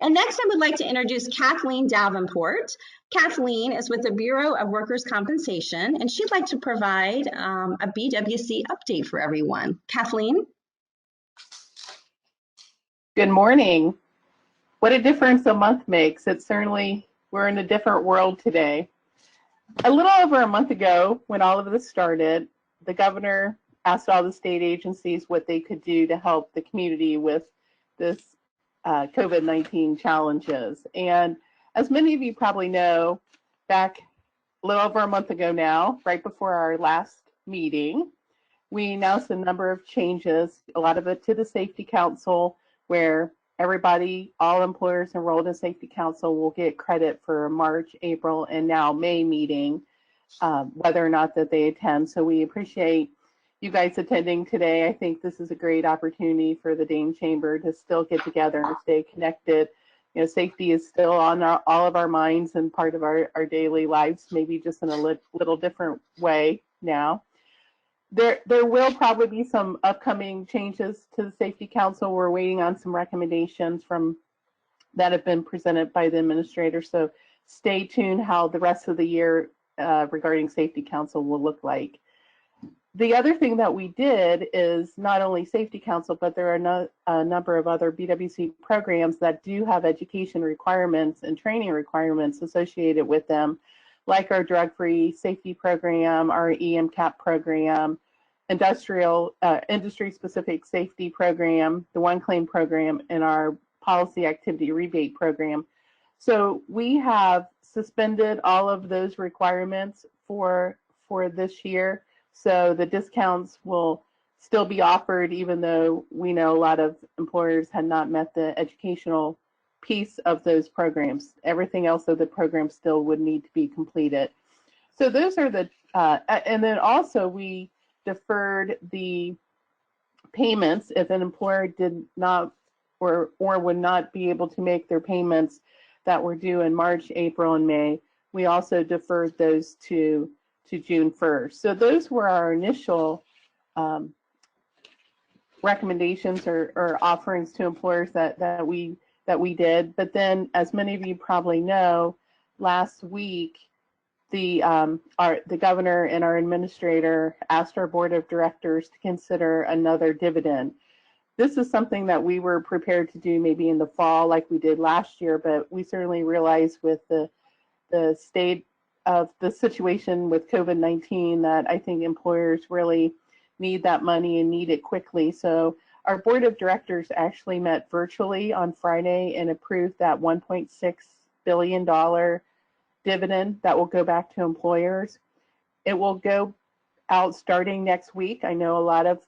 And next, I would like to introduce Kathleen Davenport. Kathleen is with the Bureau of Workers' Compensation, and she'd like to provide a BWC update for everyone. Kathleen? Good morning. What a difference a month makes. It certainly, we're in a different world today. A little over a month ago, when all of this started, the governor asked all the state agencies what they could do to help the community with this COVID-19 challenges. And as many of you probably know, back a little over a month ago now, right before our last meeting, we announced a number of changes, a lot of it to the Safety Council, where everybody, all employers enrolled in Safety Council will get credit for March, April, and now May meeting, whether or not that they attend. So we appreciate you guys attending today. I think this is a great opportunity for the Dane Chamber to still get together and stay connected. You know, safety is still on all of our minds and part of our daily lives, maybe just in a little different way now. There will probably be some upcoming changes to the Safety Council. We're waiting on some recommendations that have been presented by the administrator. So stay tuned how the rest of the year regarding Safety Council will look like. The other thing that we did is not only Safety Council, but there are a number of other BWC programs that do have education requirements and training requirements associated with them, like our drug-free safety program, our EMCAP program, industry-specific safety program, the One Claim program, and our policy activity rebate program. So we have suspended all of those requirements for this year. So the discounts will still be offered, even though we know a lot of employers had not met the educational piece of those programs. Everything else of the program still would need to be completed. So those are the, and then also we deferred the payments if an employer did not or would not be able to make their payments that were due in March, April, and May. We also deferred those to June 1st. So those were our initial recommendations or offerings to employers that we did. But then, as many of you probably know, last week the governor and our administrator asked our board of directors to consider another dividend. This is something that we were prepared to do maybe in the fall like we did last year, but we certainly realized with the state of the situation with COVID-19 that I think employers really need that money and need it quickly. So our board of directors actually met virtually on Friday and approved that $1.6 billion dividend that will go back to employers. It will go out starting next week. I know a lot of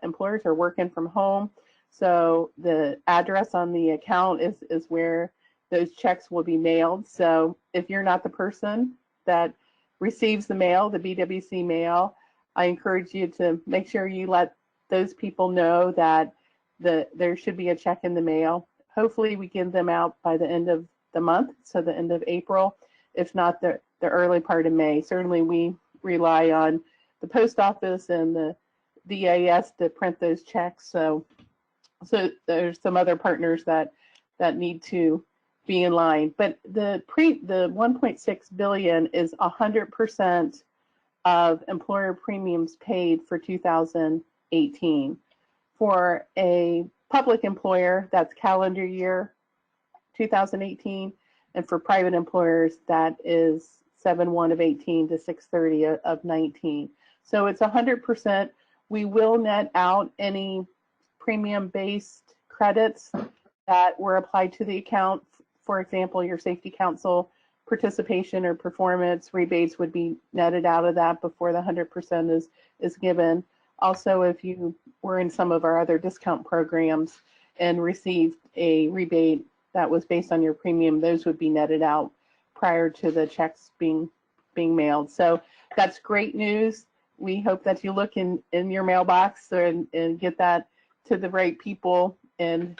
employers are working from home, so the address on the account is where those checks will be mailed. So if you're not the person that receives the mail, the BWC mail, I encourage you to make sure you let those people know that there should be a check in the mail. Hopefully we get them out by the end of the month, so the end of April, if not the early part of May. Certainly we rely on the post office and the DAS to print those checks. So there's some other partners that need to be in line, but the 1.6 billion is 100% of employer premiums paid for 2018. For a public employer, that's calendar year 2018, and for private employers, that is 7/1 of 18 to 6/30 of 19. So it's 100%. We will net out any premium-based credits that were applied to the account. For example, your Safety Council participation or performance rebates would be netted out of that before the 100% is given. Also, if you were in some of our other discount programs and received a rebate that was based on your premium, those would be netted out prior to the checks being mailed. So that's great news. We hope that you look in your mailbox and get that to the right people. And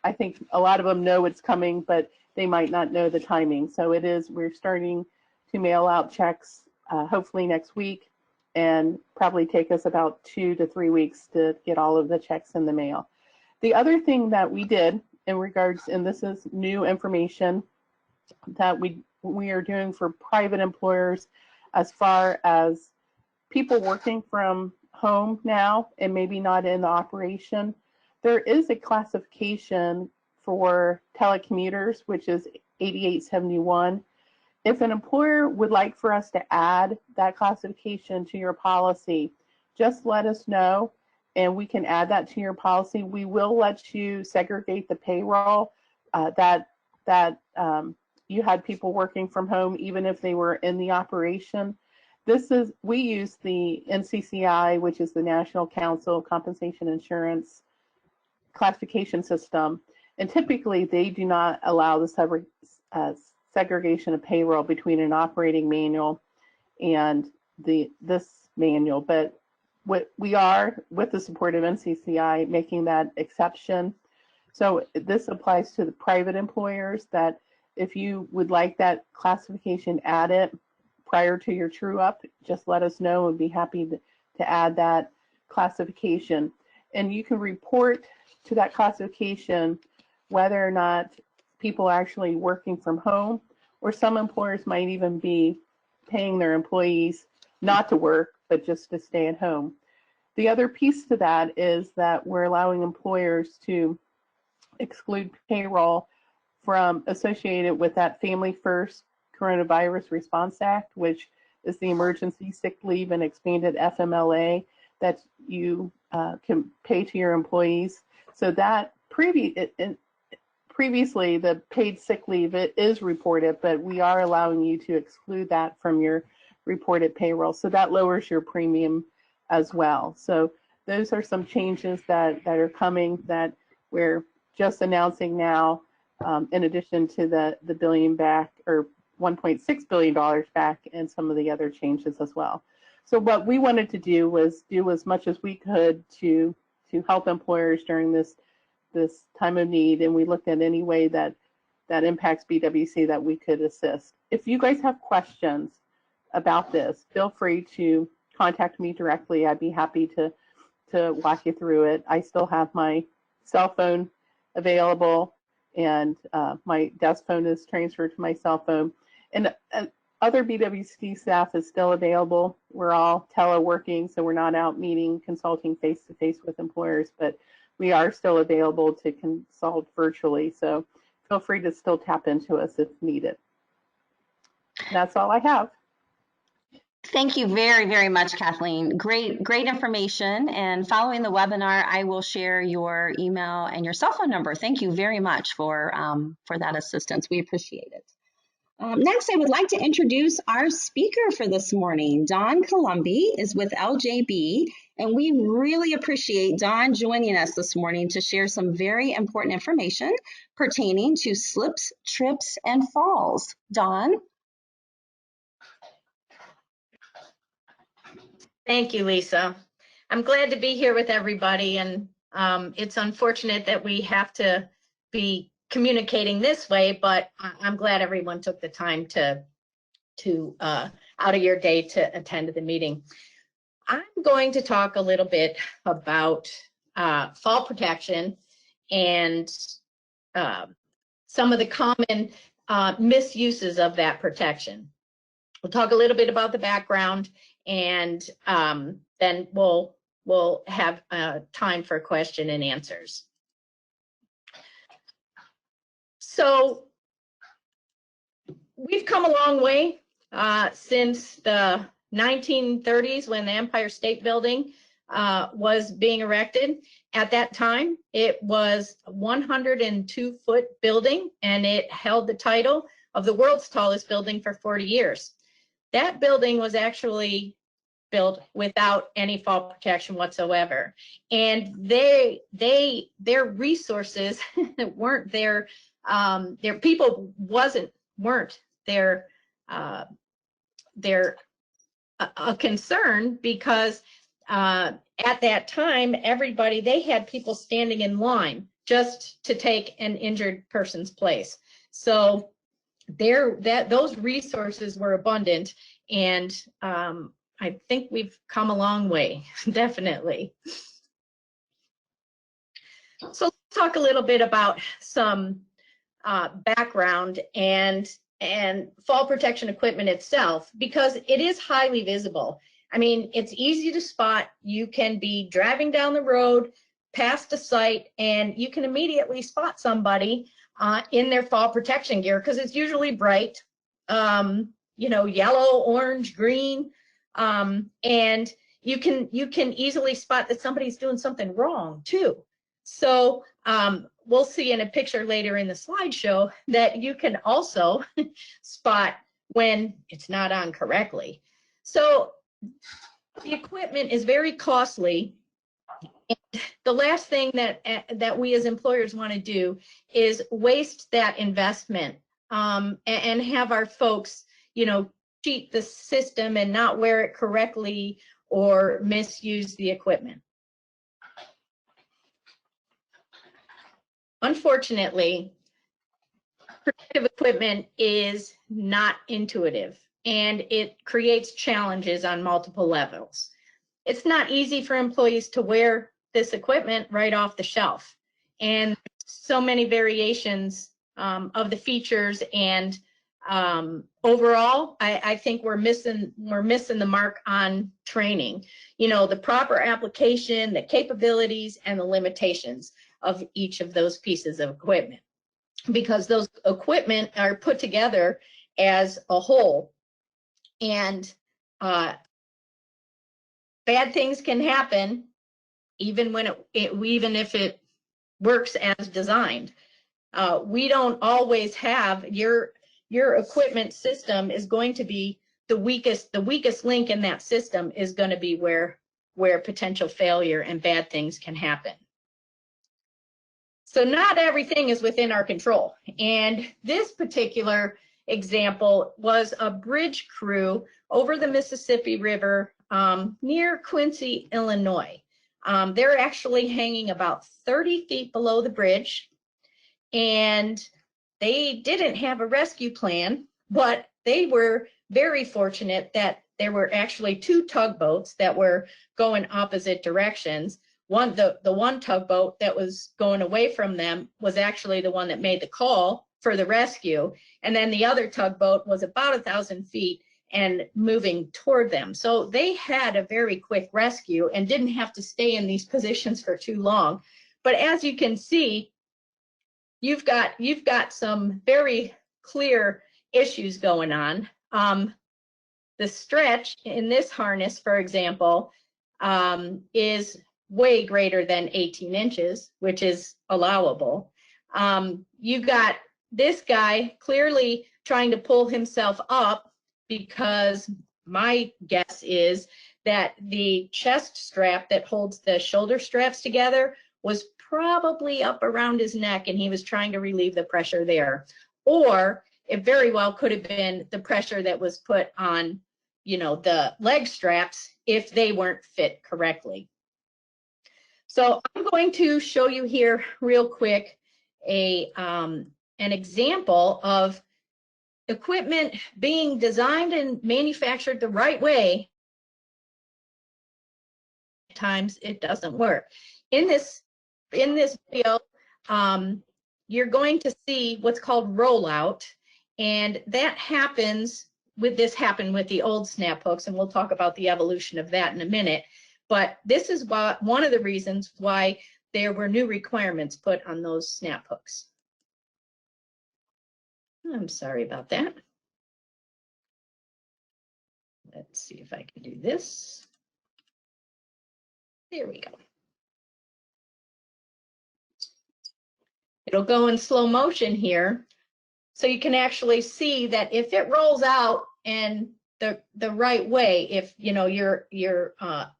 I think a lot of them know it's coming, but they might not know the timing. So we're starting to mail out checks hopefully next week, and probably take us about 2 to 3 weeks to get all of the checks in the mail. The other thing that we did in regards, and this is new information that we are doing for private employers as far as people working from home now and maybe not in the operation. There is a classification for telecommuters, which is 8871. If an employer would like for us to add that classification to your policy, just let us know and we can add that to your policy. We will let you segregate the payroll that you had people working from home even if they were in the operation. We use the NCCI, which is the National Council Compensation Insurance classification system, and typically they do not allow the segregation of payroll between an operating manual and this manual, but we are, with the support of NCCI, making that exception. So this applies to the private employers, that if you would like that classification added prior to your true up, just let us know and be happy to add that classification. And you can report to that classification whether or not people are actually working from home, or some employers might even be paying their employees not to work, but just to stay at home. The other piece to that is that we're allowing employers to exclude payroll from associated with that Family First Coronavirus Response Act, which is the emergency sick leave and expanded FMLA that you can pay to your employees. So that previously the paid sick leave, it is reported, but we are allowing you to exclude that from your reported payroll. So that lowers your premium as well. So those are some changes that are coming that we're just announcing now, in addition to the billion back, or $1.6 billion back, and some of the other changes as well. So what we wanted to do was do as much as we could to help employers during this time of need, and we looked at any way that impacts BWC that we could assist. If you guys have questions about this, feel free to contact me directly. I'd be happy to walk you through it. I still have my cell phone available, and my desk phone is transferred to my cell phone. And other BWC staff is still available. We're all teleworking, so we're not out meeting, consulting face-to-face with employers, but we are still available to consult virtually. So feel free to still tap into us if needed. That's all I have. Thank you very, very much, Kathleen. Great information. And following the webinar, I will share your email and your cell phone number. Thank you very much for that assistance. We appreciate it. Next, I would like to introduce our speaker for this morning. Dawn Colombi is with LJB, and we really appreciate Dawn joining us this morning to share some very important information pertaining to slips, trips, and falls. Dawn? Thank you, Lisa. I'm glad to be here with everybody, and it's unfortunate that we have to be communicating this way, but I'm glad everyone took the time to out of your day to attend the meeting. I'm going to talk a little bit about fall protection and some of the common misuses of that protection. We'll talk a little bit about the background, and then we'll have time for question and answers. So we've come a long way since the 1930s when the Empire State Building was being erected. At that time, it was a 102-foot building, and it held the title of the world's tallest building for 40 years. That building was actually built without any fall protection whatsoever, and their resources weren't there. Their people weren't their a concern, because at that time they had people standing in line just to take an injured person's place. So those resources were abundant, and I think we've come a long way, definitely. So let's talk a little bit about some background and fall protection equipment itself, because it is highly visible. I mean, it's easy to spot. You can be driving down the road past a site and you can immediately spot somebody in their fall protection gear, because it's usually bright, you know, yellow, orange, green, and you can easily spot that somebody's doing something wrong too. So we'll see in a picture later in the slideshow that you can also spot when it's not on correctly. So the equipment is very costly. And the last thing that we as employers want to do is waste that investment and have our folks, you know, cheat the system and not wear it correctly or misuse the equipment. Unfortunately, protective equipment is not intuitive and it creates challenges on multiple levels. It's not easy for employees to wear this equipment right off the shelf, and so many variations of the features, and overall, I think we're missing the mark on training. You know, the proper application, the capabilities, and the limitations of each of those pieces of equipment, because those equipment are put together as a whole, and bad things can happen even when even if it works as designed. We don't always have your equipment system is going to be the weakest link in that system is going to be where potential failure and bad things can happen. So not everything is within our control. And this particular example was a bridge crew over the Mississippi River near Quincy, Illinois. They're actually hanging about 30 feet below the bridge, and they didn't have a rescue plan, but they were very fortunate that there were actually two tugboats that were going opposite directions. The one tugboat that was going away from them was actually the one that made the call for the rescue, and then the other tugboat was about 1,000 feet and moving toward them. So they had a very quick rescue and didn't have to stay in these positions for too long. But as you can see, you've got some very clear issues going on. The stretch in this harness, for example, is way greater than 18 inches, which is allowable. You've got this guy clearly trying to pull himself up, because my guess is that the chest strap that holds the shoulder straps together was probably up around his neck and he was trying to relieve the pressure there. Or it very well could have been the pressure that was put on, you know, the leg straps if they weren't fit correctly. So I'm going to show you here real quick an example of equipment being designed and manufactured the right way. At times it doesn't work. In this video, you're going to see what's called rollout, and that happens with the old snap hooks, and we'll talk about the evolution of that in a minute. But this is one of the reasons why there were new requirements put on those snap hooks. I'm sorry about that. Let's see if I can do this. There we go. It'll go in slow motion here, so you can actually see that if it rolls out and the right way, if you know your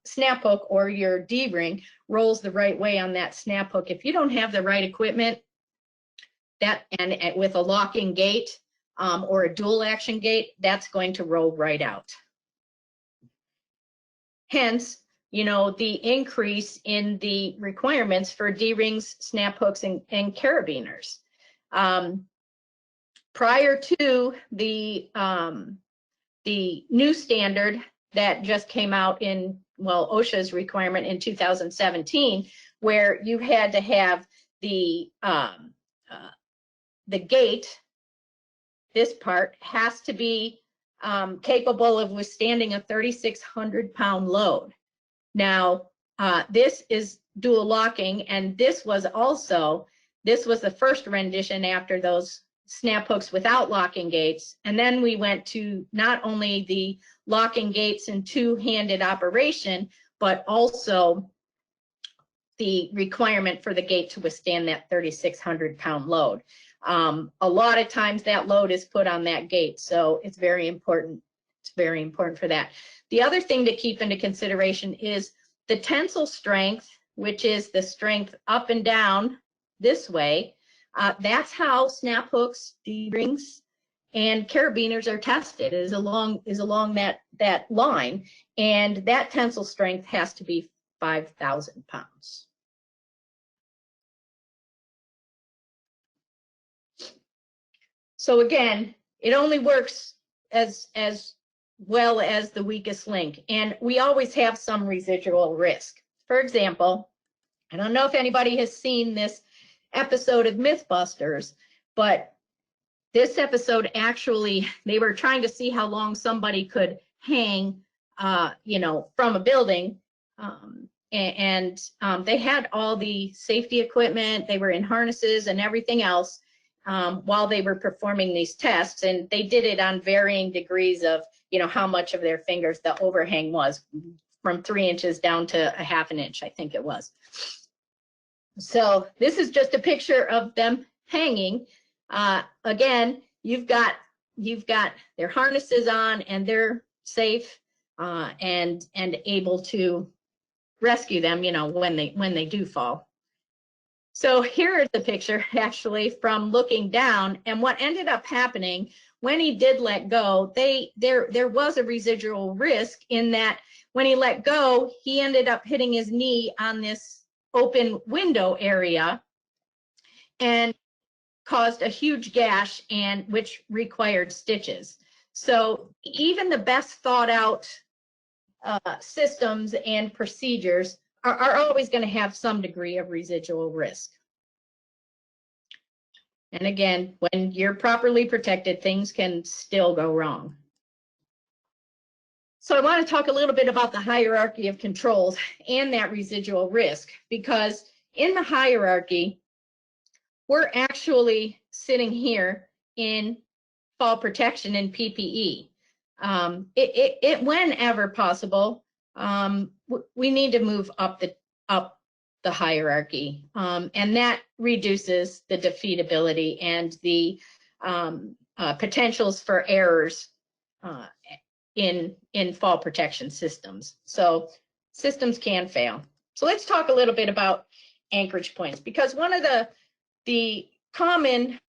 snap hook or your D-ring rolls the right way on that snap hook, if you don't have the right equipment, that and with a locking gate or a dual action gate, that's going to roll right out. Hence, you know, the increase in the requirements for D-rings, snap hooks, and carabiners. Prior to the new standard that just came out in, well, OSHA's requirement in 2017, where you had to have the gate, this part, has to be capable of withstanding a 3,600-pound load. Now, this is dual locking, and this was the first rendition after those snap hooks without locking gates. And then we went to not only the locking gates in two-handed operation, but also the requirement for the gate to withstand that 3,600-pound load. A lot of times that load is put on that gate, so it's very important. It's very important for that. The other thing to keep into consideration is the tensile strength, which is the strength up and down this way. That's how snap hooks, D-rings, and carabiners are tested, is along that line, and that tensile strength has to be 5,000 pounds. So again, it only works as well as the weakest link, and we always have some residual risk. For example, I don't know if anybody has seen this episode of Mythbusters, but this episode actually, they were trying to see how long somebody could hang, from a building, and they had all the safety equipment. They were in harnesses and everything else while they were performing these tests, and they did it on varying degrees of, how much of their fingers the overhang was, from 3 inches down to a half an inch, I think it was. So this is just a picture of them hanging. Again, you've got their harnesses on, and they're safe and able to rescue them, when they do fall. So here is the picture actually from looking down, and what ended up happening when he did let go, there was a residual risk in that when he let go, he ended up hitting his knee on this open window area and caused a huge gash, and which required stitches. So even the best thought out systems and procedures are always going to have some degree of residual risk. And again, when you're properly protected, things can still go wrong. So I want to talk a little bit about the hierarchy of controls and that residual risk, because in the hierarchy, we're actually sitting here in fall protection and PPE. Whenever possible, we need to move up the hierarchy, and that reduces the defeatability and the potentials for errors in fall protection systems. So systems can fail. So let's talk a little bit about anchorage points, because one of the common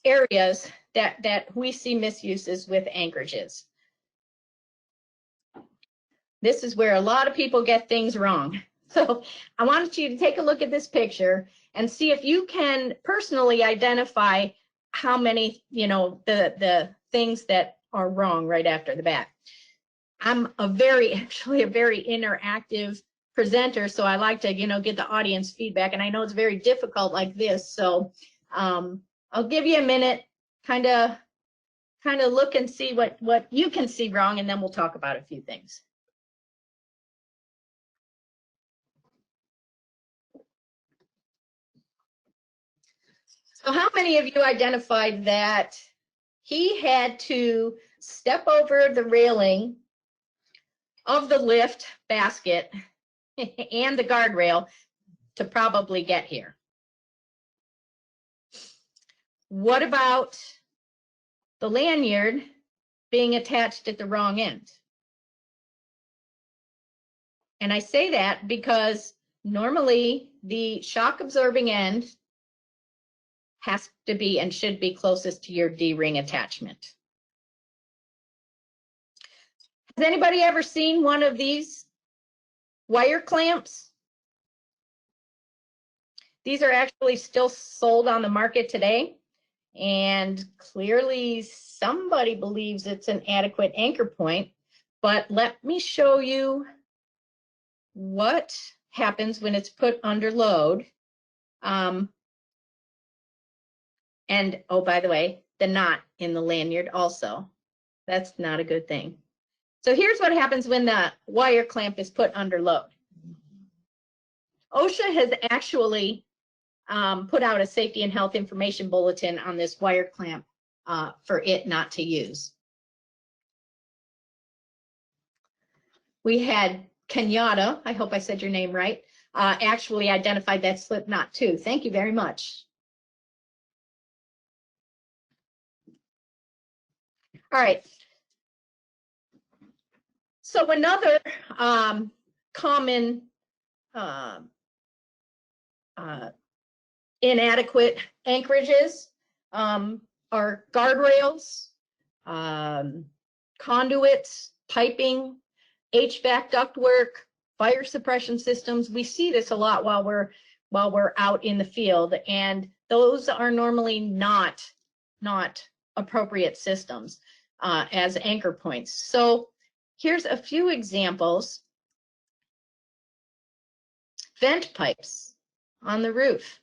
areas that we see misuses with anchorages. This is where a lot of people get things wrong. So I wanted you to take a look at this picture and see if you can personally identify how many, the things that are wrong right after the bat. I'm actually a very interactive presenter, so I like to, get the audience feedback, and I know it's very difficult like this. So I'll give you a minute, kind of look and see what you can see wrong, and then we'll talk about a few things. So how many of you identified that he had to step over the railing of the lift basket and the guardrail to probably get here? What about the lanyard being attached at the wrong end? And I say that because normally the shock absorbing end has to be and should be closest to your D-ring attachment. Has anybody ever seen one of these wire clamps? These are actually still sold on the market today, and clearly somebody believes it's an adequate anchor point, but let me show you what happens when it's put under load. And oh, by the way, the knot in the lanyard also. That's not a good thing. So here's what happens when the wire clamp is put under load. OSHA has actually put out a safety and health information bulletin on this wire clamp for it not to use. We had Kenyatta, I hope I said your name right, actually identified that slip knot too. Thank you very much. All right. So another common inadequate anchorages are guardrails, conduits, piping, HVAC ductwork, fire suppression systems. We see this a lot while we're out in the field, and those are normally not appropriate systems as anchor points. So here's a few examples. Vent pipes on the roof.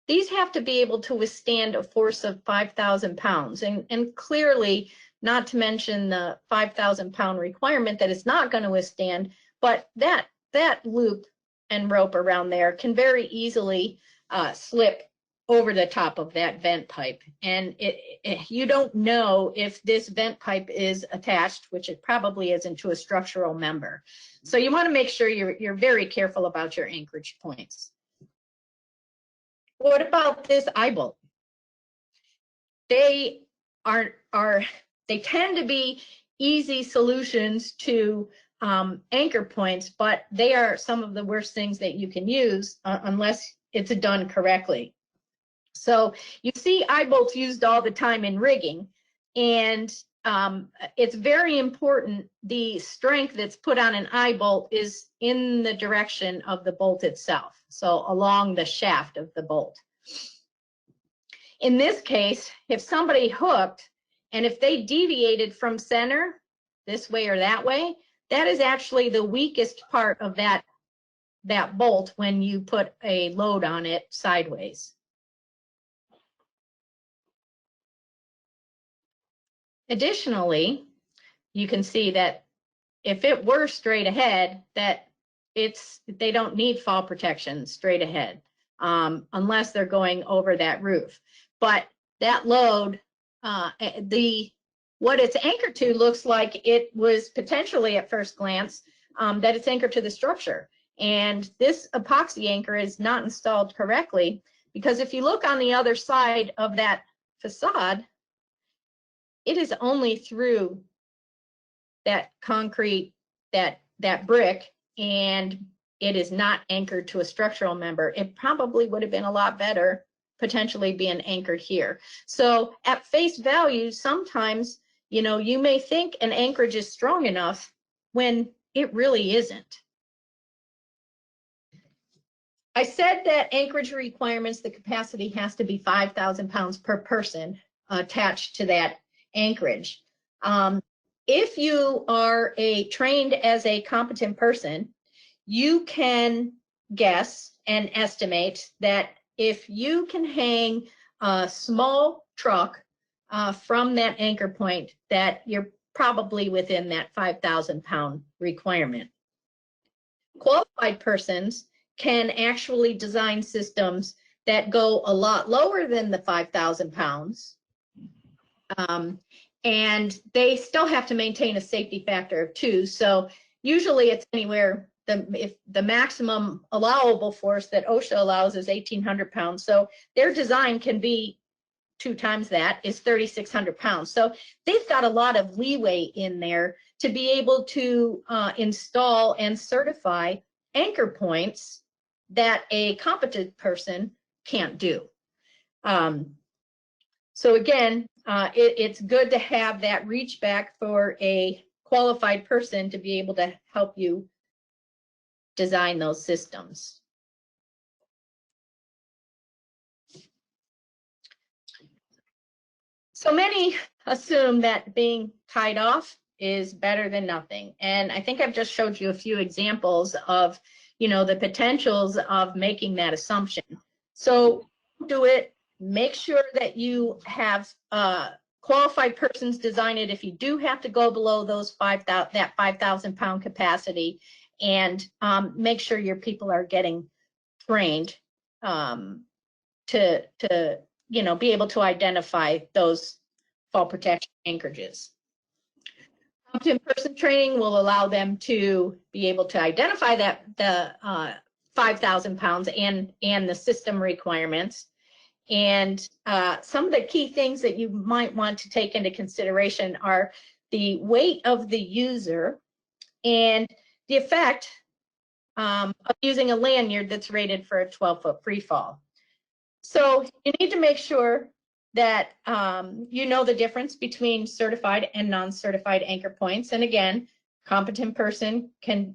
These have to be able to withstand a force of 5,000 pounds, and clearly, not to mention the 5,000 pound requirement that it's not going to withstand, but that loop and rope around there can very easily slip over the top of that vent pipe. And you don't know if this vent pipe is attached, which it probably isn't, to a structural member. So you want to make sure you're very careful about your anchorage points. What about this eye bolt? They tend to be easy solutions to anchor points, but they are some of the worst things that you can use unless it's done correctly. So you see eye bolts used all the time in rigging, and it's very important the strength that's put on an eye bolt is in the direction of the bolt itself, so along the shaft of the bolt. In this case, if somebody hooked and if they deviated from center this way or that way, that is actually the weakest part of that bolt when you put a load on it sideways. Additionally, you can see that if it were straight ahead, that they don't need fall protection straight ahead unless they're going over that roof. But that load, what it's anchored to looks like it was potentially at first glance that it's anchored to the structure. And this epoxy anchor is not installed correctly, because if you look on the other side of that facade, it is only through that concrete, that brick, and it is not anchored to a structural member. It probably would have been a lot better potentially being anchored here. So at face value, sometimes, you may think an anchorage is strong enough when it really isn't. I said that anchorage requirements, the capacity has to be 5,000 pounds per person attached to that anchorage. If you are trained as a competent person, you can guess and estimate that if you can hang a small truck from that anchor point, that you're probably within that 5,000 pound requirement. Qualified persons can actually design systems that go a lot lower than the 5,000 pounds. And they still have to maintain a safety factor of 2. So usually it's anywhere, if the maximum allowable force that OSHA allows is 1,800 pounds. So their design can be 2 times that, is 3,600 pounds. So they've got a lot of leeway in there to be able to install and certify anchor points that a competent person can't do. So again, it's good to have that reach back for a qualified person to be able to help you design those systems. So many assume that being tied off is better than nothing. And I think I've just showed you a few examples of, you know, the potentials of making that assumption. So do it. Make sure that you have qualified persons design it if you do have to go below those 5,000 pound capacity, and make sure your people are getting trained to you know, be able to identify those fall protection anchorages. Competent person training will allow them to be able to identify that the 5,000 pounds and the system requirements. And some of the key things that you might want to take into consideration are the weight of the user and the effect of using a lanyard that's rated for a 12-foot free fall. So you need to make sure that you know the difference between certified and non-certified anchor points. And again, competent person can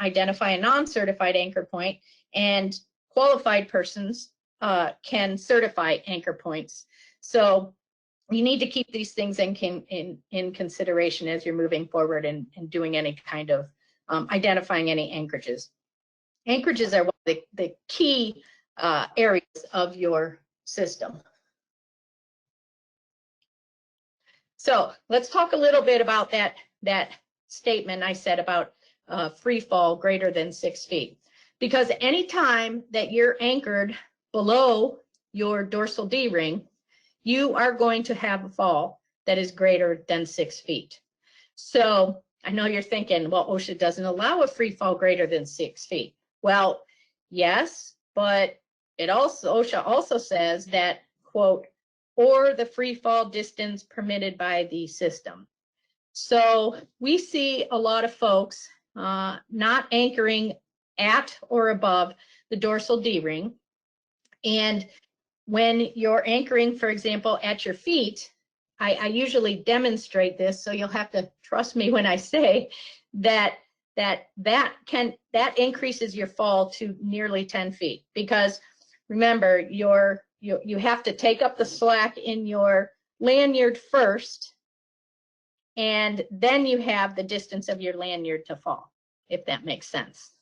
identify a non-certified anchor point, and qualified persons can certify anchor points. So you need to keep these things in consideration as you're moving forward and doing any kind of identifying any anchorages. Anchorages are one of the key areas of your system. So let's talk a little bit about that statement I said about free fall greater than 6 feet. Because anytime that you're anchored below your dorsal D-ring, you are going to have a fall that is greater than 6 feet. So I know you're thinking, well, OSHA doesn't allow a free fall greater than 6 feet. Well, yes, but OSHA also says that, quote, or the free fall distance permitted by the system. So we see a lot of folks not anchoring at or above the dorsal D-ring. And when you're anchoring, for example, at your feet, I usually demonstrate this, so you'll have to trust me when I say that increases your fall to nearly 10 feet. Because remember, you have to take up the slack in your lanyard first, and then you have the distance of your lanyard to fall, if that makes sense.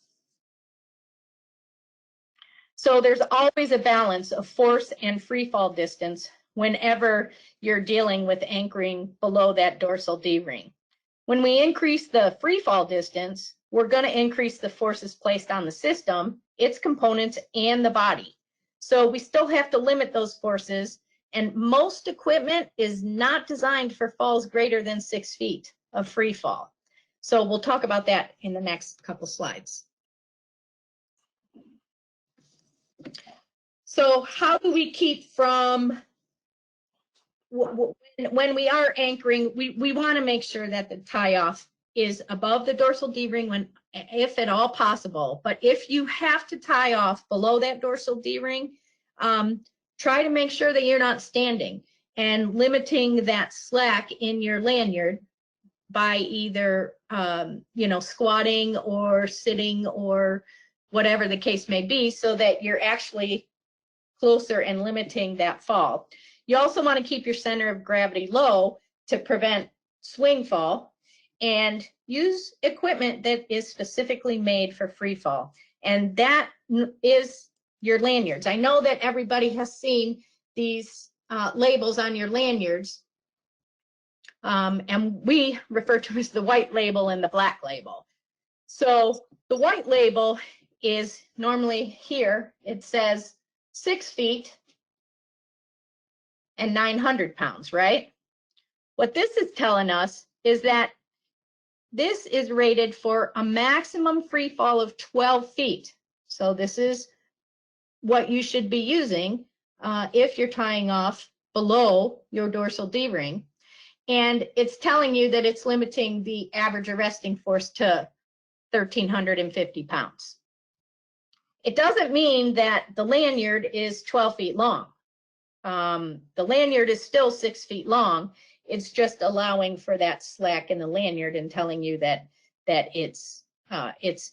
So there's always a balance of force and free fall distance whenever you're dealing with anchoring below that dorsal D-ring. When we increase the free fall distance, we're going to increase the forces placed on the system, its components, and the body. So we still have to limit those forces, and most equipment is not designed for falls greater than 6 feet of free fall. So we'll talk about that in the next couple slides. So how do we keep from, when we are anchoring, we want to make sure that the tie-off is above the dorsal D-ring, if at all possible. But if you have to tie off below that dorsal D-ring, try to make sure that you're not standing and limiting that slack in your lanyard by either squatting or sitting or whatever the case may be, so that you're actually closer and limiting that fall. You also want to keep your center of gravity low to prevent swing fall, and use equipment that is specifically made for free fall. And that is your lanyards. I know that everybody has seen these labels on your lanyards, and we refer to them as the white label and the black label. So the white label is normally here, it says 6 feet and 900 pounds, right? What this is telling us is that this is rated for a maximum free fall of 12 feet. So this is what you should be using if you're tying off below your dorsal D-ring. And it's telling you that it's limiting the average arresting force to 1,350 pounds. It doesn't mean that the lanyard is 12 feet long. The lanyard is still 6 feet long. It's just allowing for that slack in the lanyard and telling you that it's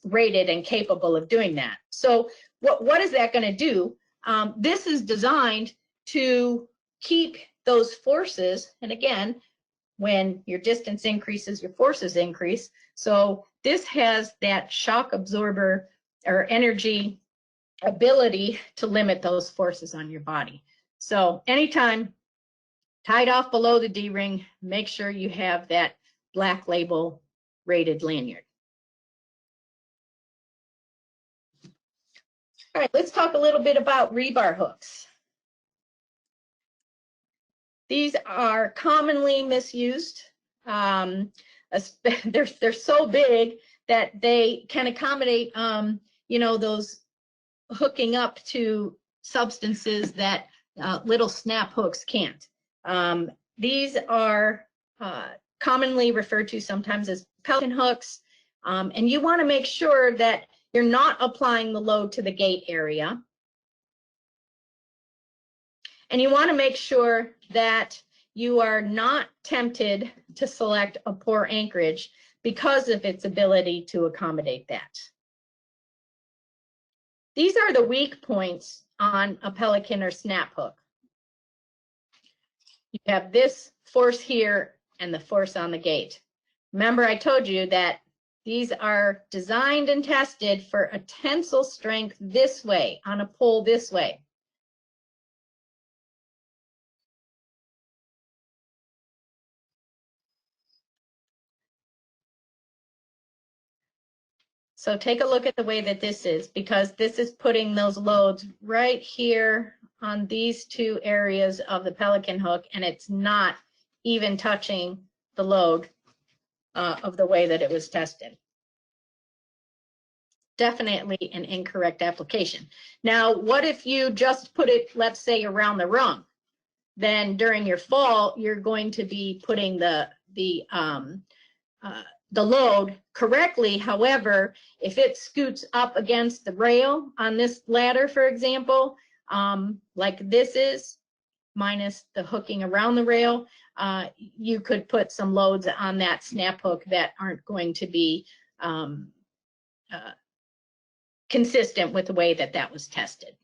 rated and capable of doing that. So what is that going to do? This is designed to keep those forces, and again, when your distance increases, your forces increase. So this has that shock absorber or energy ability to limit those forces on your body. So anytime tied off below the D-ring, make sure you have that black label rated lanyard. All right, let's talk a little bit about rebar hooks. These are commonly misused. They're so big that they can accommodate, you know, those hooking up to substances that little snap hooks can't. These are commonly referred to sometimes as pelican hooks, and you want to make sure that you're not applying the load to the gate area. And you want to make sure that you are not tempted to select a poor anchorage because of its ability to accommodate that. These are the weak points on a pelican or snap hook. You have this force here and the force on the gate. Remember, I told you that these are designed and tested for a tensile strength this way, on a pull this way. So take a look at the way that this is, because this is putting those loads right here on these two areas of the pelican hook, and it's not even touching the load of the way that it was tested. Definitely an incorrect application. Now, what if you just put it, let's say, around the rung? Then during your fall, you're going to be putting the load correctly. However, if it scoots up against the rail on this ladder, for example, like this is, minus the hooking around the rail, you could put some loads on that snap hook that aren't going to be consistent with the way that that was tested.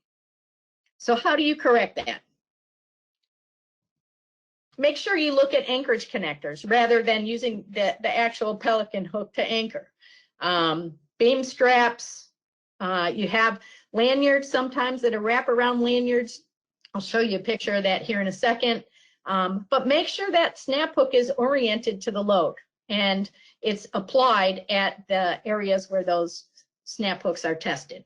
So how do you correct that? Make sure you look at anchorage connectors rather than using the actual pelican hook to anchor. Beam straps, you have lanyards sometimes that are wraparound lanyards. I'll show you a picture of that here in a second. But make sure that snap hook is oriented to the load and it's applied at the areas where those snap hooks are tested.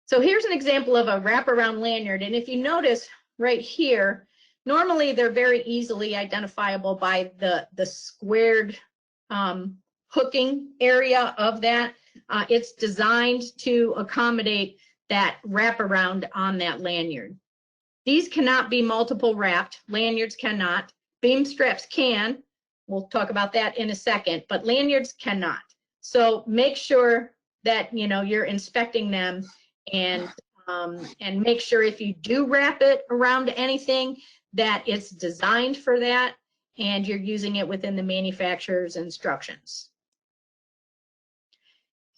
So here's an example of a wraparound lanyard. And if you notice right here, normally they're very easily identifiable by the squared hooking area of that. It's designed to accommodate that wraparound on that lanyard. These cannot be multiple wrapped. Lanyards cannot. Beam straps can. We'll talk about that in a second, but lanyards cannot. So make sure that you're inspecting them and make sure if you do wrap it around anything that it's designed for that and you're using it within the manufacturer's instructions.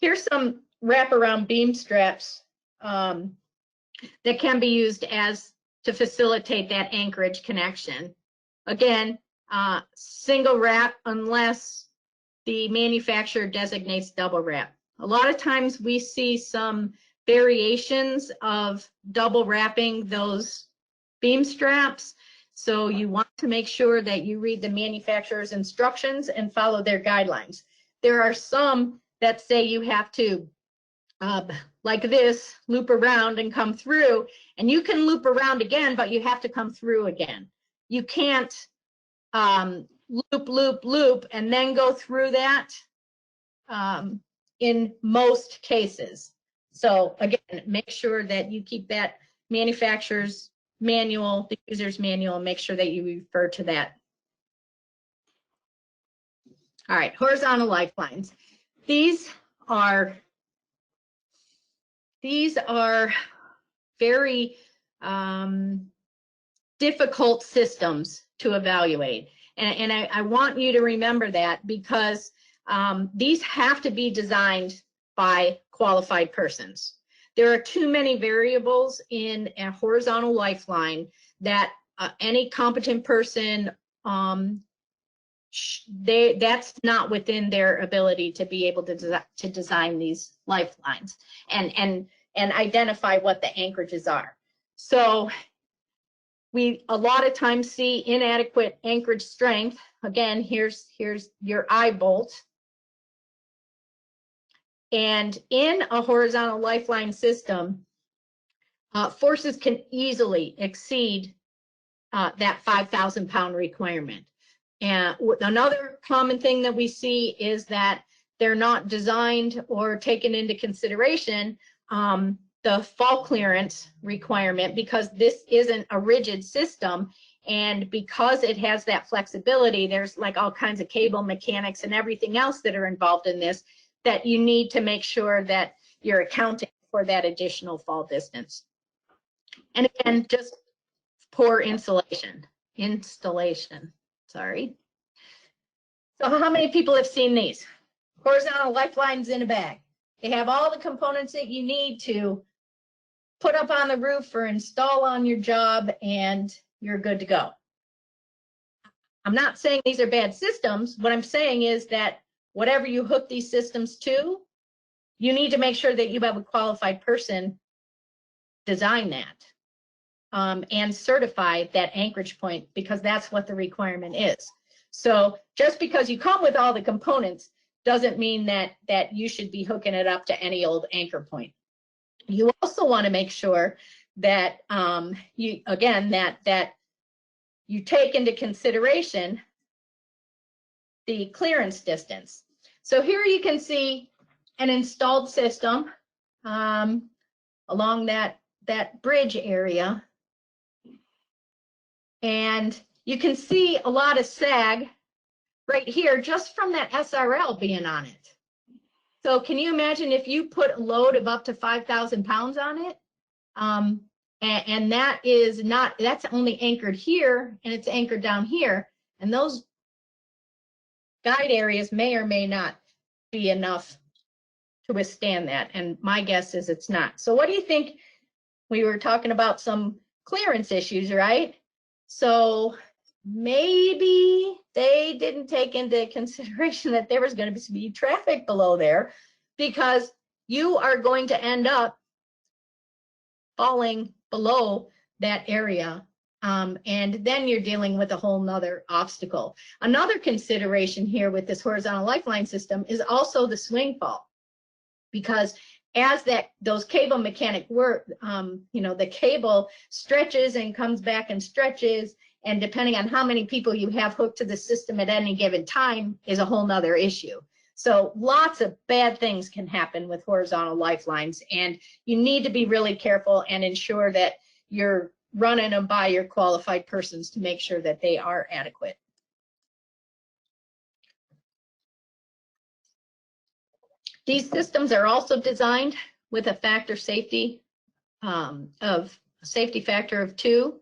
Here's some wraparound beam straps that can be used to facilitate that anchorage connection. Again, single wrap unless the manufacturer designates double wrap. A lot of times we see some variations of double wrapping those beam straps. So you want to make sure that you read the manufacturer's instructions and follow their guidelines. There are some that say you have to, like this, loop around and come through, and you can loop around again, but you have to come through again. You can't loop, loop, loop, and then go through that in most cases. So again, make sure that you keep that manufacturer's manual, the user's manual, and make sure that you refer to that. All right, horizontal lifelines. These are very difficult systems to evaluate. And I want you to remember that because these have to be designed by qualified persons. There are too many variables in a horizontal lifeline that any competent person, that's not within their ability to be able to design these lifelines and identify what the anchorages are. So we a lot of times see inadequate anchorage strength. Again, here's your eye bolt. And in a horizontal lifeline system, forces can easily exceed that 5,000 pound requirement. And another common thing that we see is that they're not designed or taken into consideration the fall clearance requirement, because this isn't a rigid system, and because it has that flexibility, there's like all kinds of cable mechanics and everything else that are involved in this, that you need to make sure that you're accounting for that additional fall distance. And again, just poor installation, sorry. So how many people have seen these? Horizontal lifelines in a bag. They have all the components that you need to put up on the roof or install on your job, and you're good to go. I'm not saying these are bad systems. What I'm saying is that whatever you hook these systems to, you need to make sure that you have a qualified person design that and certify that anchorage point, because that's what the requirement is. So just because you come with all the components doesn't mean that you should be hooking it up to any old anchor point. You also want to make sure that you take into consideration the clearance distance. So here you can see an installed system along that bridge area, and you can see a lot of sag right here just from that SRL being on it. So can you imagine if you put a load of up to 5,000 pounds on it? And that is not, that's only anchored here, and it's anchored down here. And those guide areas may or may not be enough to withstand that. And my guess is it's not. So what do you think? We were talking about some clearance issues, right? So maybe they didn't take into consideration that there was going to be traffic below there, because you are going to end up falling below that area. And then you're dealing with a whole nother obstacle. Another consideration here with this horizontal lifeline system is also the swing fault, because as those cable mechanic work, the cable stretches and comes back and stretches, and depending on how many people you have hooked to the system at any given time is a whole nother issue. So lots of bad things can happen with horizontal lifelines, and you need to be really careful and ensure that you're running them by your qualified persons to make sure that they are adequate. These systems are also designed with a safety factor of 2,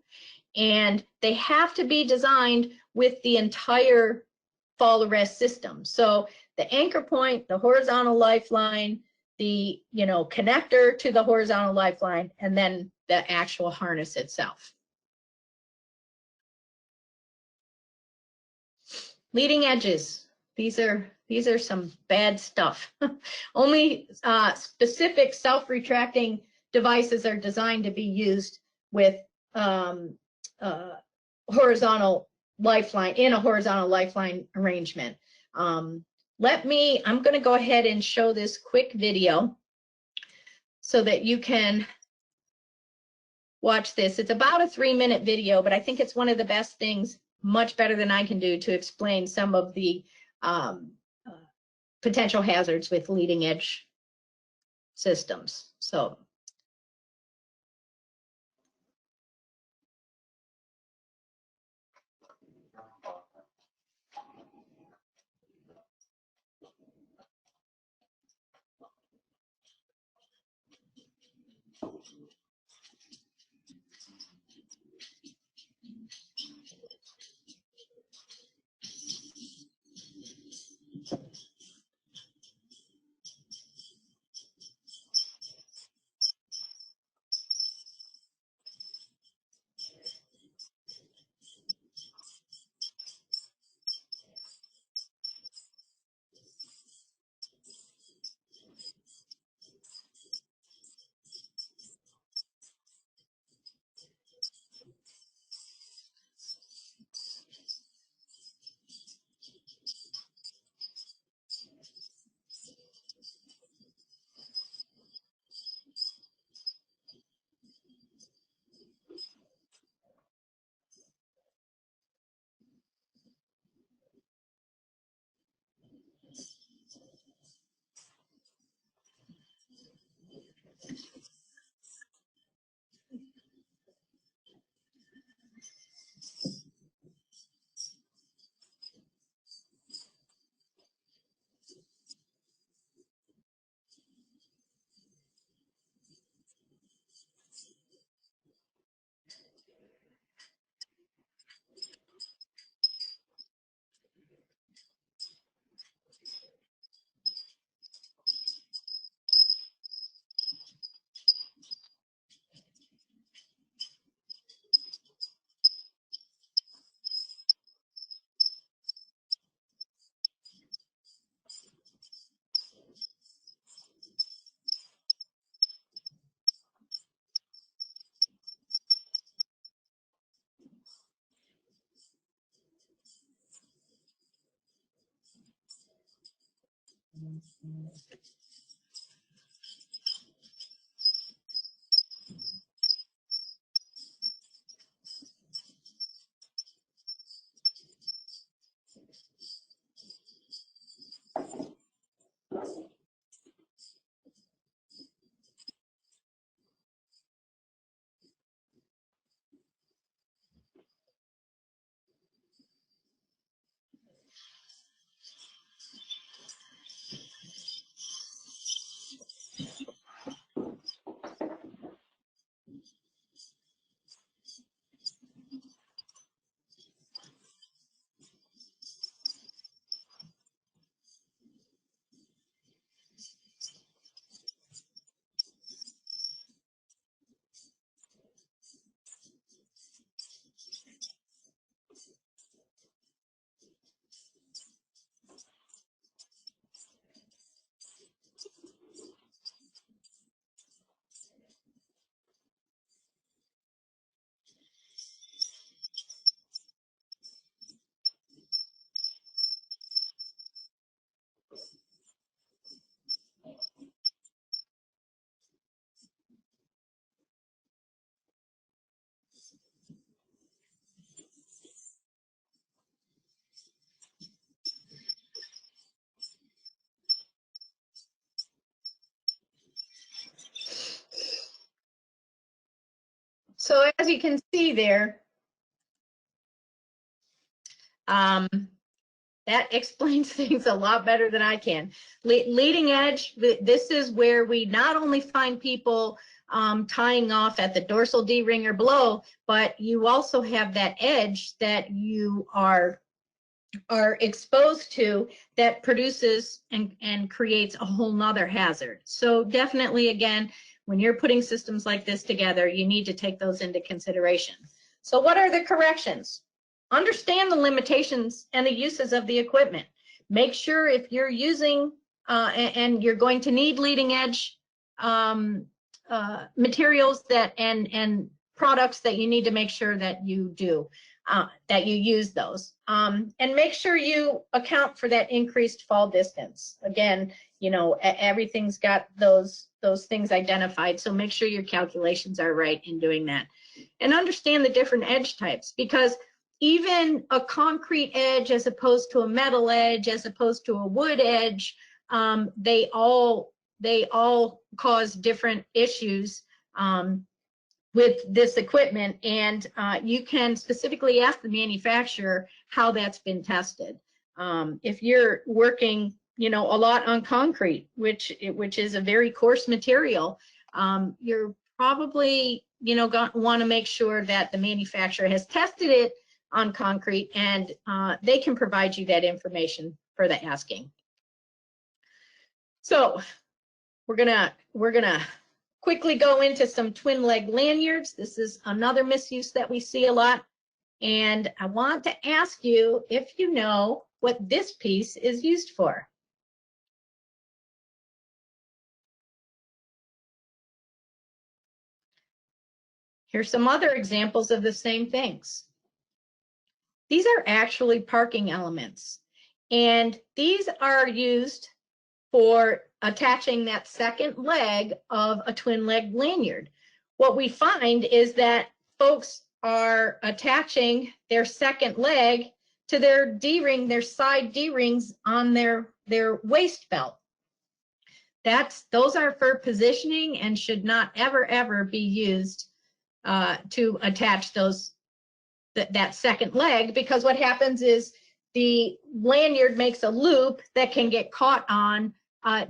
and they have to be designed with the entire fall arrest system. So the anchor point, the horizontal lifeline, the connector to the horizontal lifeline, and then the actual harness itself. Leading edges. These are some bad stuff. Only specific self-retracting devices are designed to be used with horizontal lifeline, in a horizontal lifeline arrangement. I'm going to go ahead and show this quick video so that you can watch this. It's about a 3-minute video, but I think it's one of the best things, much better than I can do, to explain some of the potential hazards with leading edge systems. So. So as you can see there, that explains things a lot better than I can. Leading edge, this is where we not only find people tying off at the dorsal D-ring or below, but you also have that edge that you are exposed to that produces and creates a whole nother hazard. So definitely, again, when you're putting systems like this together, you need to take those into consideration. So what are the corrections? Understand the limitations and the uses of the equipment. Make sure if you're using and you're going to need leading edge materials that and products, that you need to make sure that you do. That you use those, and make sure you account for that increased fall distance. Again, you know, everything's got those things identified, so make sure your calculations are right in doing that. And understand the different edge types, because even a concrete edge as opposed to a metal edge, as opposed to a wood edge, they all cause different issues with this equipment, and you can specifically ask the manufacturer how that's been tested. If you're working, you know, a lot on concrete, which is a very coarse material, you're probably, you know, going to want to make sure that the manufacturer has tested it on concrete, and they can provide you that information for the asking. So we're gonna quickly go into some twin leg lanyards. This is another misuse that we see a lot. And I want to ask you if you know what this piece is used for. Here's some other examples of the same things. These are actually parking elements, and these are used for attaching that second leg of a twin leg lanyard. What we find is that folks are attaching their second leg to their D-ring, their side D-rings on their waist belt. Those are for positioning and should not ever be used to attach that second leg, because what happens is the lanyard makes a loop that can get caught on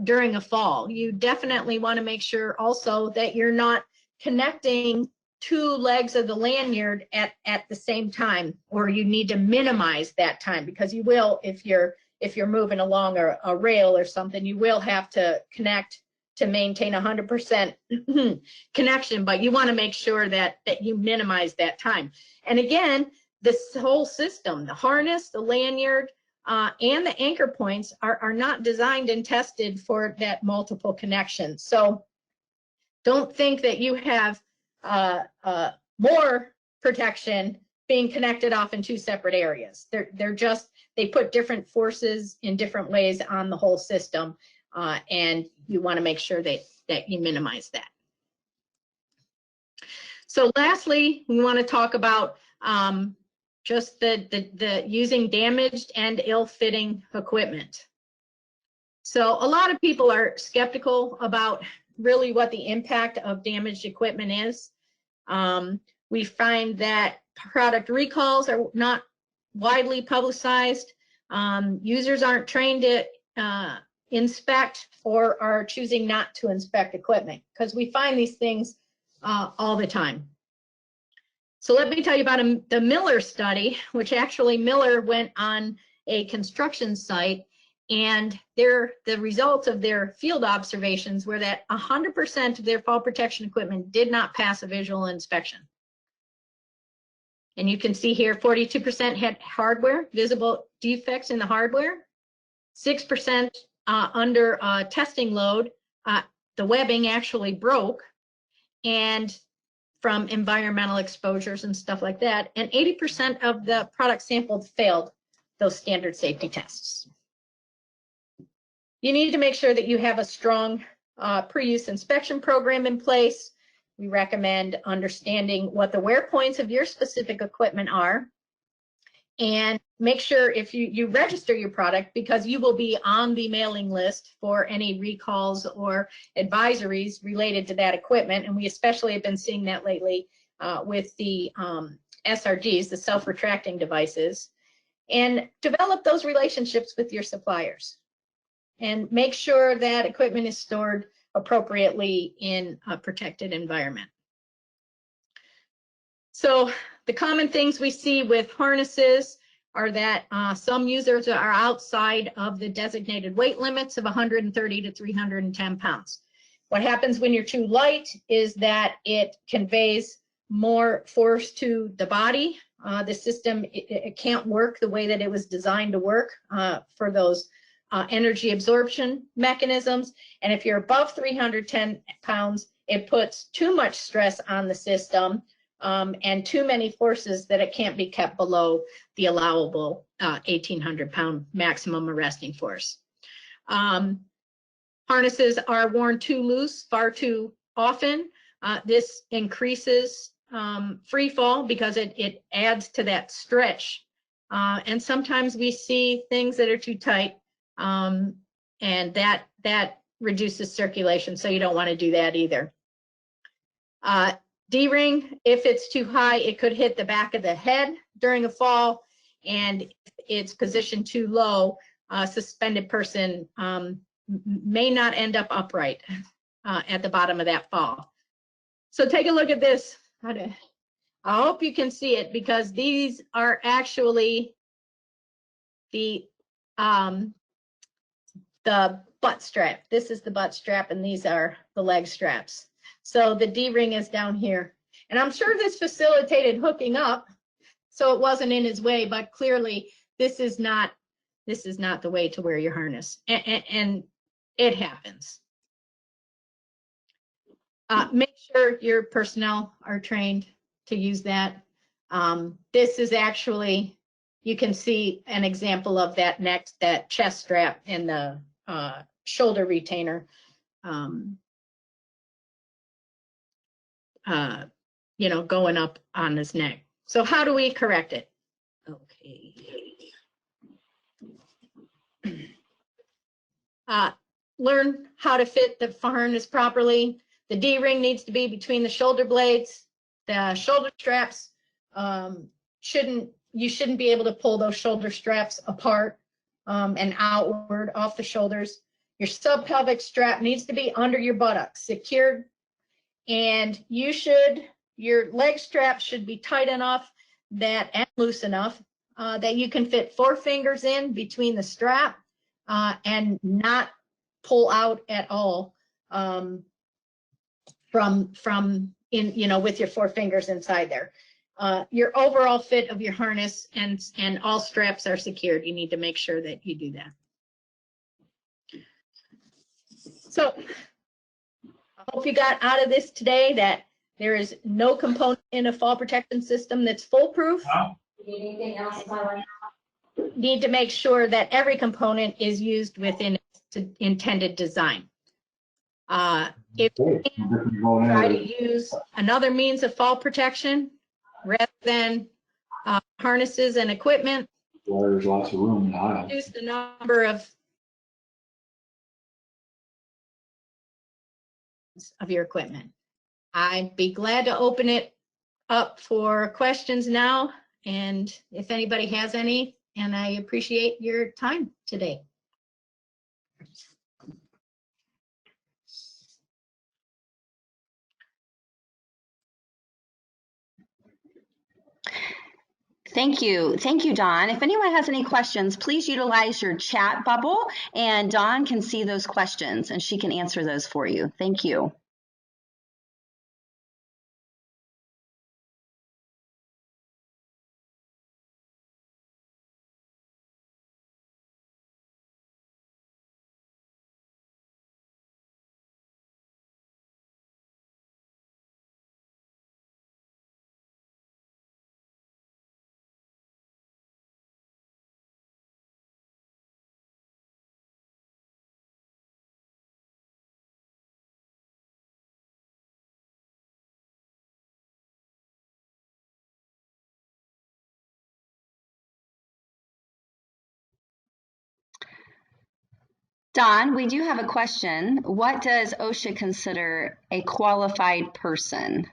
during a fall. You definitely want to make sure also that you're not connecting two legs of the lanyard at the same time, or you need to minimize that time, because you will, if you're moving along a rail or something, you will have to connect to maintain 100% connection, but you want to make sure that you minimize that time. And again, this whole system, the harness, the lanyard, and the anchor points are not designed and tested for that multiple connection. So don't think that you have more protection being connected off in two separate areas. They put different forces in different ways on the whole system. and you want to make sure that you minimize that. So lastly, we want to talk about just the using damaged and ill-fitting equipment. So a lot of people are skeptical about really what the impact of damaged equipment is. We find that product recalls are not widely publicized. Users aren't trained to inspect or are choosing not to inspect equipment because we find these things all the time. So let me tell you about the Miller study, which actually Miller went on a construction site, and the results of their field observations were that 100% of their fall protection equipment did not pass a visual inspection. And you can see here 42% had hardware, visible defects in the hardware, 6% under testing load, the webbing actually broke, and from environmental exposures and stuff like that, and 80% of the product sampled failed those standard safety tests. You need to make sure that you have a strong pre-use inspection program in place. We recommend understanding what the wear points of your specific equipment are, and make sure if you register your product, because you will be on the mailing list for any recalls or advisories related to that equipment. And we especially have been seeing that lately with the SRGs, the self-retracting devices, and develop those relationships with your suppliers and make sure that equipment is stored appropriately in a protected environment. So the common things we see with harnesses are that some users are outside of the designated weight limits of 130 to 310 pounds. What happens when you're too light is that it conveys more force to the body. The system, it can't work the way that it was designed to work for those energy absorption mechanisms. And if you're above 310 pounds, it puts too much stress on the system and too many forces that it can't be kept below the allowable 1,800 pound maximum arresting force. Harnesses are worn too loose far too often. This increases free fall because it adds to that stretch. And sometimes we see things that are too tight, and that reduces circulation, so you don't want to do that either. D-ring, if it's too high, it could hit the back of the head during a fall, and if it's positioned too low, a suspended person may not end up upright at the bottom of that fall. So take a look at this. I hope you can see it, because these are actually the butt strap. This is the butt strap, and these are the leg straps. So the D-ring is down here. And I'm sure this facilitated hooking up, so it wasn't in his way, but clearly this is not the way to wear your harness. And it happens. Make sure your personnel are trained to use that. This is actually, you can see an example of that that chest strap and the shoulder retainer. You know, going up on his neck. So how do we correct it? Okay. Learn how to fit the harness properly. The D-ring needs to be between the shoulder blades. The shoulder straps, you shouldn't be able to pull those shoulder straps apart and outward off the shoulders. Your subpelvic strap needs to be under your buttocks, secured. And your leg strap should be tight enough and loose enough that you can fit 4 fingers in between the strap and not pull out at all with your 4 fingers inside there. Your overall fit of your harness and all straps are secured. You need to make sure that you do that. So I hope you got out of this today that there is no component in a fall protection system that's foolproof. Wow. Anything else? Need to make sure that every component is used within its intended design. If you try to use another means of fall protection rather than harnesses and equipment, well, there's lots of room in the aisle. reduce the number of your equipment. I'd be glad to open it up for questions now, and if anybody has any, and I appreciate your time today. Thank you. Thank you, Dawn. If anyone has any questions, please utilize your chat bubble, and Dawn can see those questions and she can answer those for you. Thank you. Dawn, we do have a question. What does OSHA consider a qualified person?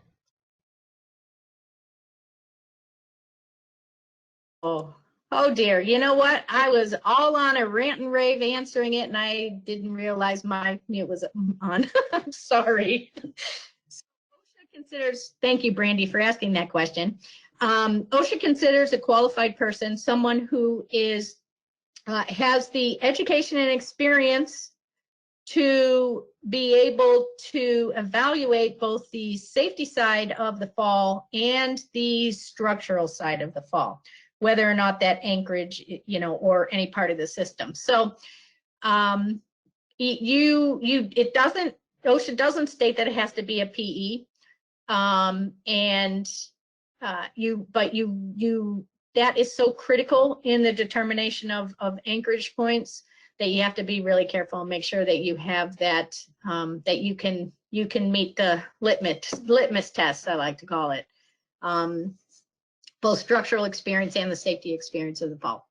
Oh dear. You know what? I was all on a rant and rave answering it, and I didn't realize my mute was on. I'm sorry. So OSHA considers, thank you, Brandy, for asking that question. OSHA considers a qualified person someone who is has the education and experience to be able to evaluate both the safety side of the fall and the structural side of the fall, whether or not that anchorage, you know, or any part of the system. So it doesn't, OSHA doesn't state that it has to be a PE. That is so critical in the determination of anchorage points that you have to be really careful and make sure that you have that, that you can meet the litmus test, I like to call it, both structural experience and the safety experience of the fall.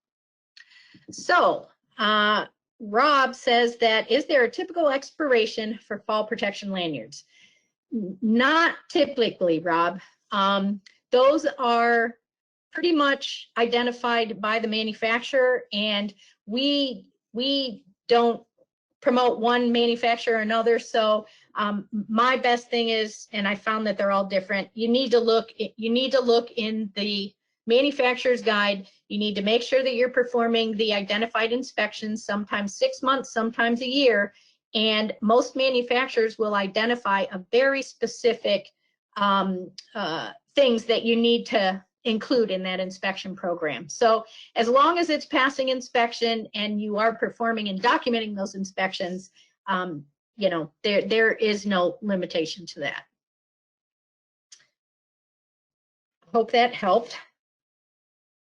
So Rob says that, is there a typical expiration for fall protection lanyards? Not typically, Rob. Those are pretty much identified by the manufacturer, and we don't promote one manufacturer or another. So my best thing is, and I found that they're all different, you need to look in the manufacturer's guide. You need to make sure that you're performing the identified inspections, sometimes 6 months, sometimes a year. And most manufacturers will identify a very specific things that you need to include in that inspection program. So as long as it's passing inspection and you are performing and documenting those inspections, you know, there is no limitation to that. Hope that helped.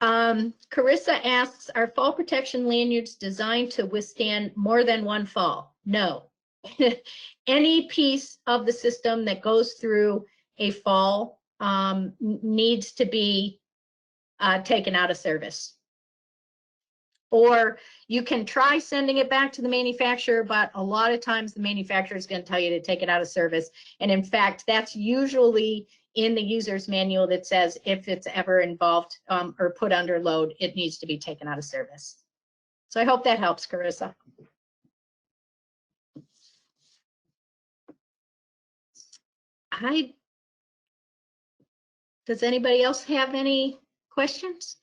Carissa asks, are fall protection lanyards designed to withstand more than one fall? No. Any piece of the system that goes through a fall needs to be taken out of service. Or you can try sending it back to the manufacturer, but a lot of times the manufacturer is going to tell you to take it out of service. And in fact, that's usually in the user's manual that says if it's ever involved or put under load, it needs to be taken out of service. So I hope that helps, Carissa. Does anybody else have any questions?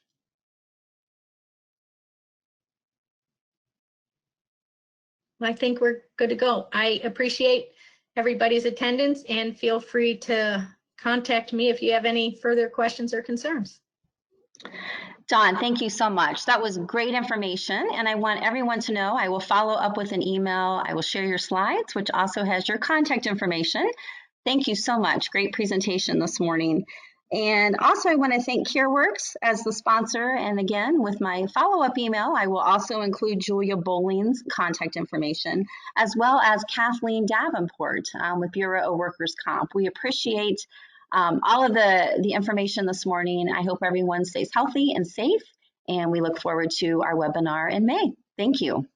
I think we're good to go. I appreciate everybody's attendance, and feel free to contact me if you have any further questions or concerns. Dawn, thank you so much. That was great information, and I want everyone to know I will follow up with an email. I will share your slides, which also has your contact information. Thank you so much. Great presentation this morning. And also I want to thank CareWorks as the sponsor. And again, with my follow-up email, I will also include Julia Bowling's contact information, as well as Kathleen Davenport with Bureau of Workers' Comp. We appreciate all of the information this morning. I hope everyone stays healthy and safe, and we look forward to our webinar in May. Thank you.